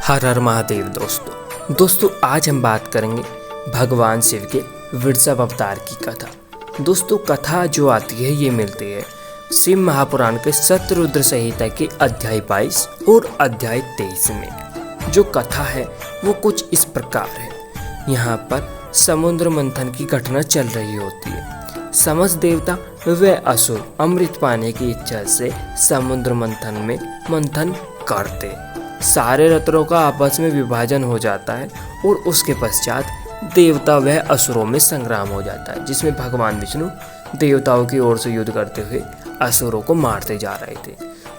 हर हर महादेव। दोस्तों आज हम बात करेंगे भगवान शिव के वृषभ अवतार की कथा। दोस्तों कथा जो आती है ये मिलती है शिव महापुराण के शतरुद्र संहिता के अध्याय 22 और अध्याय 23 में। जो कथा है वो कुछ इस प्रकार है। यहाँ पर समुद्र मंथन की घटना चल रही होती है। समस्त देवता व असुर अमृत पाने की इच्छा से समुद्र मंथन में मंथन करते। सारे रत्नों का आपस में विभाजन हो जाता है और उसके पश्चात देवता व असुरों में संग्राम हो जाता है, जिसमें भगवान विष्णु देवताओं की ओर से युद्ध करते हुए असुरों को मारते जा रहे थे।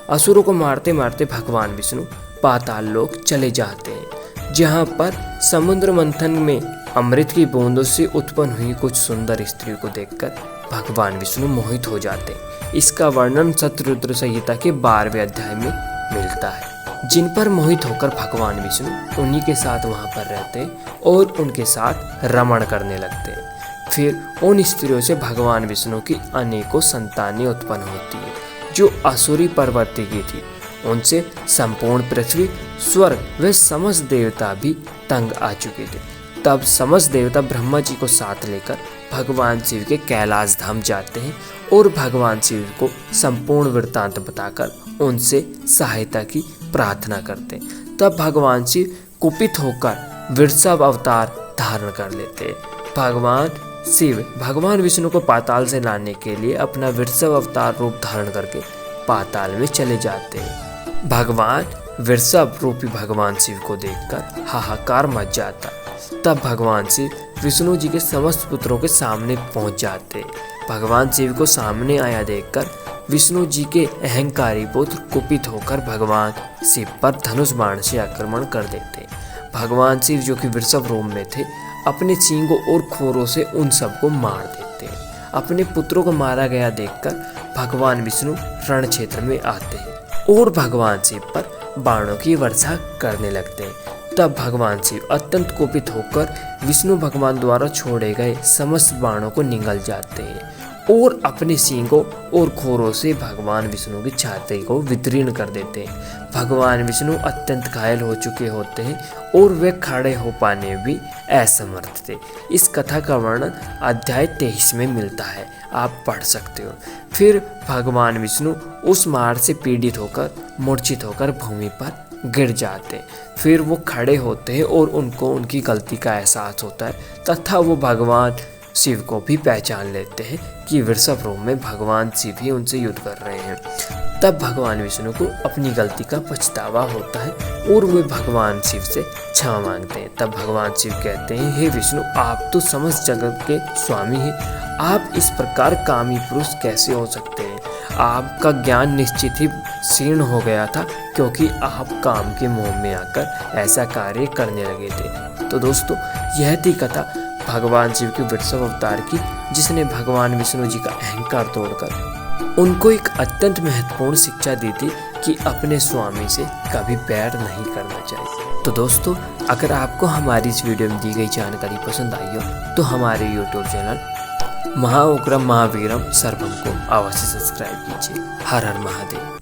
असुरों को मारते मारते भगवान विष्णु पाताल लोक चले जाते हैं, जहाँ पर समुद्र मंथन में अमृत की बूंदों से उत्पन्न हुई कुछ सुंदर स्त्रियों को देखकर भगवान विष्णु मोहित हो जाते हैं। इसका वर्णन शतरुद्र संहिता के 12वें अध्याय में मिलता है, जिन पर मोहित होकर भगवान विष्णु उन्हीं के साथ वहां पर रहते और उनके साथ रमण करने लगते। फिर उन स्त्रियों से भगवान विष्णु की अनेकों संतानें उत्पन्न होती है, जो असुरी प्रवृत्ति की थी। उनसे संपूर्ण पृथ्वी, स्वर्ग व समस्त देवता भी तंग आ चुके थे। तब समस्त देवता ब्रह्मा जी को साथ लेकर भगवान शिव के कैलाश धाम जाते हैं और भगवान शिव को संपूर्ण वृत्तांत बताकर उनसे सहायता की प्रार्थना करते। तब भगवान शिव कुपित होकर वृषभ अवतार धारण कर लेते। भगवान शिव भगवान विष्णु को पाताल से लाने के लिए अपना वृषभ अवतार रूप धारण करके पाताल में चले जाते हैं। भगवान वृषभ रूपी भगवान शिव को देखकर हाहाकार मच जाता। तब भगवान शिव विष्णु जी के समस्त पुत्रों के सामने पहुंच जाते। भगवान शिव को सामने आया देखकर विष्णु जी के अहंकारी पुत्र कुपित होकर भगवान शिव पर धनुष बाण से आक्रमण कर देते। भगवान शिव जो कि वृषभ रूप में थे, अपने सींगों और खोरों से उन सबको मार देते। अपने पुत्रों को मारा गया देखकर भगवान विष्णु रण क्षेत्र में आते हैं और भगवान शिव पर बाणों की वर्षा करने लगते हैं। तब भगवान शिव अत्यंत कुपित होकर विष्णु भगवान द्वारा छोड़े गए समस्त बाणों को निगल जाते हैं और अपने सींगों और खोरों से भगवान विष्णु की छाती को विदीर्ण कर देते हैं। भगवान विष्णु अत्यंत घायल हो चुके होते हैं और वे खड़े हो पाने में भी असमर्थ थे। इस कथा का वर्णन अध्याय 23 में मिलता है, आप पढ़ सकते हो। फिर भगवान विष्णु उस मार से पीड़ित होकर मूर्छित होकर भूमि पर गिर जाते। फिर वो खड़े होते हैं और उनको उनकी गलती का एहसास होता है तथा वो भगवान शिव को भी पहचान लेते हैं कि वृषभ रूप में भगवान शिव ही उनसे युद्ध कर रहे हैं। तब भगवान विष्णु को अपनी गलती का पछतावा होता है और वे भगवान शिव से क्षमा मांगते हैं। तब भगवान शिव कहते हैं, हे विष्णु, आप तो समस्त जगत के स्वामी हैं। आप इस प्रकार कामी पुरुष कैसे हो सकते हैं? आपका ज्ञान निश्चित ही क्षीण हो गया था, क्योंकि आप काम के मोह में आकर ऐसा कार्य करने लगे थे। तो दोस्तों यह थी कथा भगवान शिव के वृषभ अवतार की, जिसने भगवान विष्णु जी का अहंकार तोड़कर उनको एक अत्यंत महत्वपूर्ण शिक्षा दी थी कि अपने स्वामी से कभी बैर नहीं करना चाहिए। तो दोस्तों अगर आपको हमारी इस वीडियो में दी गई जानकारी पसंद आई हो तो हमारे YouTube चैनल महाउग्रम महावीरम सर्वम को अवश्य सब्सक्राइब कीजिए। हर हर महादेव।